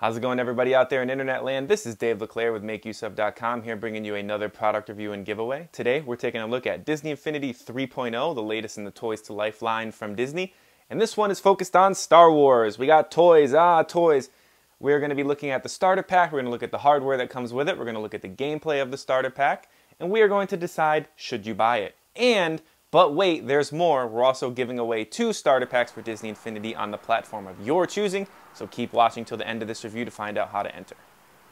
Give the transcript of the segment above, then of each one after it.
How's it going, everybody out there in internet land? This is Dave LeClaire with MakeUseOf.com here, bringing you another product review and giveaway. Today we're taking a look at Disney Infinity 3.0, the latest in the Toys to Life line from Disney, and this one is focused on Star Wars. We got toys, toys. We're going to be looking at the starter pack, we're going to look at the hardware that comes with it, we're going to look at the gameplay of the starter pack, and we are going to decide, should you buy it? But wait, there's more. We're also giving away 2 starter packs for Disney Infinity on the platform of your choosing, so keep watching till the end of this review to find out how to enter.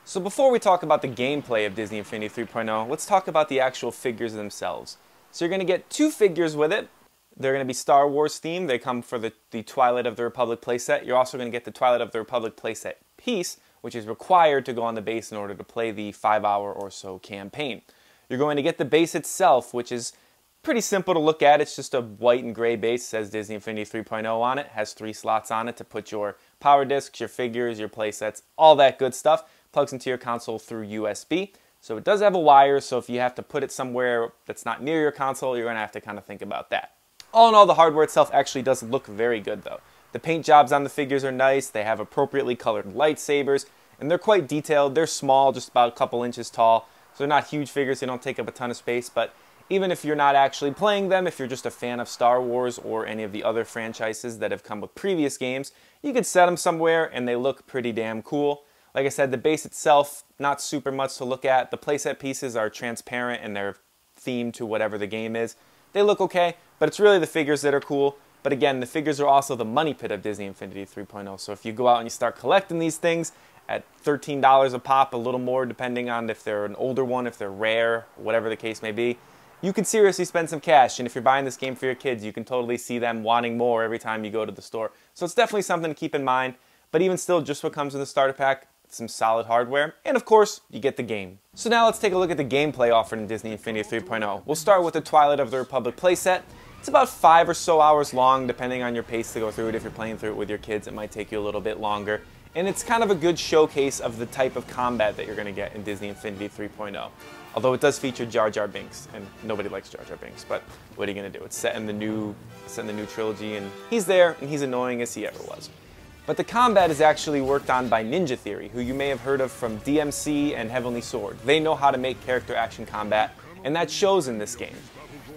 So before we talk about the gameplay of Disney Infinity 3.0, let's talk about the actual figures themselves. So you're going to get 2 figures with it. They're going to be Star Wars themed. They come for the Twilight of the Republic playset. You're also going to get the Twilight of the Republic playset piece, which is required to go on the base in order to play the 5-hour or so campaign. You're going to get the base itself, which is pretty simple to look at. It's just a white and gray base. It says Disney Infinity 3.0 on it. Has 3 slots on it to put your power discs, your figures, your playsets, all that good stuff. Plugs into your console through USB. So it does have a wire, so if you have to put it somewhere that's not near your console, you're going to have to kind of think about that. All in all, the hardware itself actually does look very good though. The paint jobs on the figures are nice. They have appropriately colored lightsabers, and they're quite detailed. They're small, just about a couple inches tall. So they're not huge figures. They don't take up a ton of space, but even if you're not actually playing them, if you're just a fan of Star Wars or any of the other franchises that have come with previous games, you could set them somewhere and they look pretty damn cool. Like I said, the base itself, not super much to look at. The playset pieces are transparent and they're themed to whatever the game is. They look okay, but it's really the figures that are cool. But again, the figures are also the money pit of Disney Infinity 3.0. So if you go out and you start collecting these things at $13 a pop, a little more depending on if they're an older one, if they're rare, whatever the case may be, you can seriously spend some cash, and if you're buying this game for your kids, you can totally see them wanting more every time you go to the store. So it's definitely something to keep in mind, but even still, just what comes in the starter pack, some solid hardware, and of course, you get the game. So now let's take a look at the gameplay offered in Disney Infinity 3.0. We'll start with the Twilight of the Republic playset. It's about 5 or so hours long, depending on your pace to go through it. If you're playing through it with your kids, it might take you a little bit longer. And it's kind of a good showcase of the type of combat that you're going to get in Disney Infinity 3.0. Although it does feature Jar Jar Binks, and nobody likes Jar Jar Binks, but what are you going to do? It's set in the new trilogy, and he's there, and he's annoying as he ever was. But the combat is actually worked on by Ninja Theory, who you may have heard of from DMC and Heavenly Sword. They know how to make character action combat, and that shows in this game.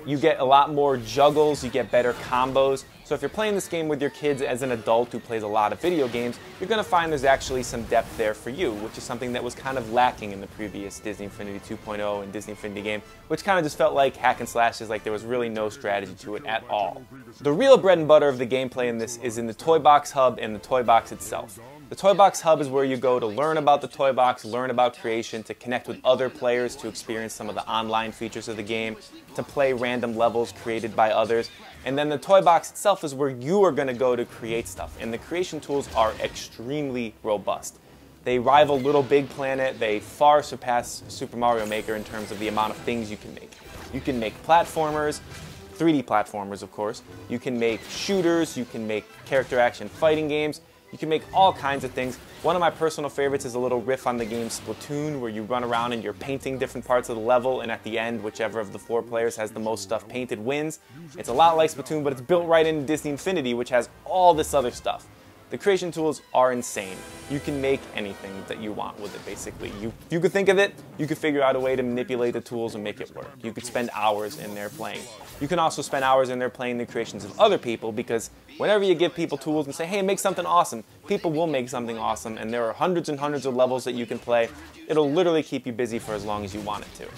You get a lot more juggles, you get better combos. So if you're playing this game with your kids as an adult who plays a lot of video games, you're going to find there's actually some depth there for you, which is something that was kind of lacking in the previous Disney Infinity 2.0 and Disney Infinity game, which kind of just felt like hack and slashes, like there was really no strategy to it at all. The real bread and butter of the gameplay in this is in the Toy Box Hub and the Toy Box itself. The Toy Box Hub is where you go to learn about the Toy Box, learn about creation, to connect with other players, to experience some of the online features of the game, to play random levels created by others. And then the Toy Box itself is where you are going to go to create stuff. And the creation tools are extremely robust. They rival Little Big Planet. They far surpass Super Mario Maker in terms of the amount of things you can make. You can make platformers, 3D platformers of course. You can make shooters, you can make character action fighting games. You can make all kinds of things. One of my personal favorites is a little riff on the game Splatoon, where you run around and you're painting different parts of the level, and at the end, whichever of the 4 players has the most stuff painted wins. It's a lot like Splatoon, but it's built right into Disney Infinity, which has all this other stuff. The creation tools are insane. You can make anything that you want with it, basically. You could think of it, you could figure out a way to manipulate the tools and make it work. You could spend hours in there playing. You can also spend hours in there playing the creations of other people, because whenever you give people tools and say, hey, make something awesome, people will make something awesome, and there are hundreds and hundreds of levels that you can play. It'll literally keep you busy for as long as you want it to.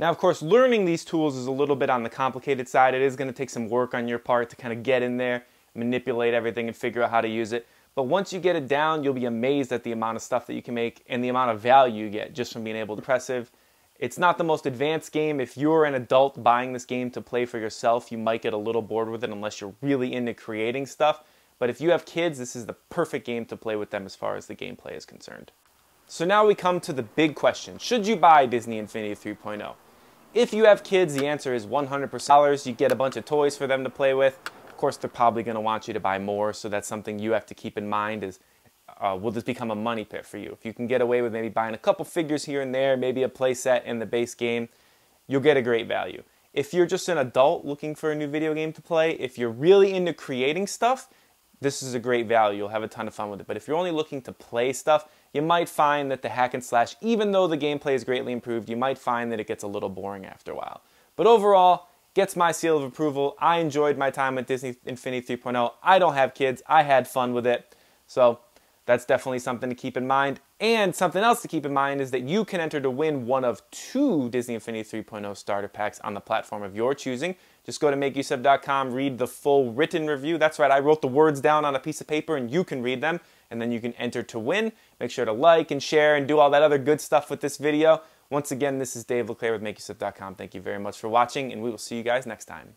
Now, of course, learning these tools is a little bit on the complicated side. It is going to take some work on your part to kind of get in there, manipulate everything, and figure out how to use it. But once you get it down, you'll be amazed at the amount of stuff that you can make and the amount of value you get just from being able to impressive. It's not the most advanced game. If you're an adult buying this game to play for yourself, you might get a little bored with it unless you're really into creating stuff. But if you have kids, this is the perfect game to play with them as far as the gameplay is concerned. So now we come to the big question. Should you buy Disney Infinity 3.0? If you have kids, the answer is 100%. You get a bunch of toys for them to play with. Of course, they're probably going to want you to buy more, so that's something you have to keep in mind is, will this become a money pit for you? If you can get away with maybe buying a couple figures here and there, maybe a play set in the base game, you'll get a great value. If you're just an adult looking for a new video game to play, if you're really into creating stuff, this is a great value. You'll have a ton of fun with it. But if you're only looking to play stuff, you might find that the hack and slash, even though the gameplay is greatly improved, you might find that it gets a little boring after a while. But overall, gets my seal of approval. I enjoyed my time with Disney Infinity 3.0. I don't have kids. I had fun with it. So that's definitely something to keep in mind. And something else to keep in mind is that you can enter to win one of 2 Disney Infinity 3.0 starter packs on the platform of your choosing. Just go to makeuseof.com, read the full written review. That's right, I wrote the words down on a piece of paper and you can read them. And then you can enter to win. Make sure to like and share and do all that other good stuff with this video. Once again, this is Dave LeClaire with makeuseof.com. Thank you very much for watching, and we will see you guys next time.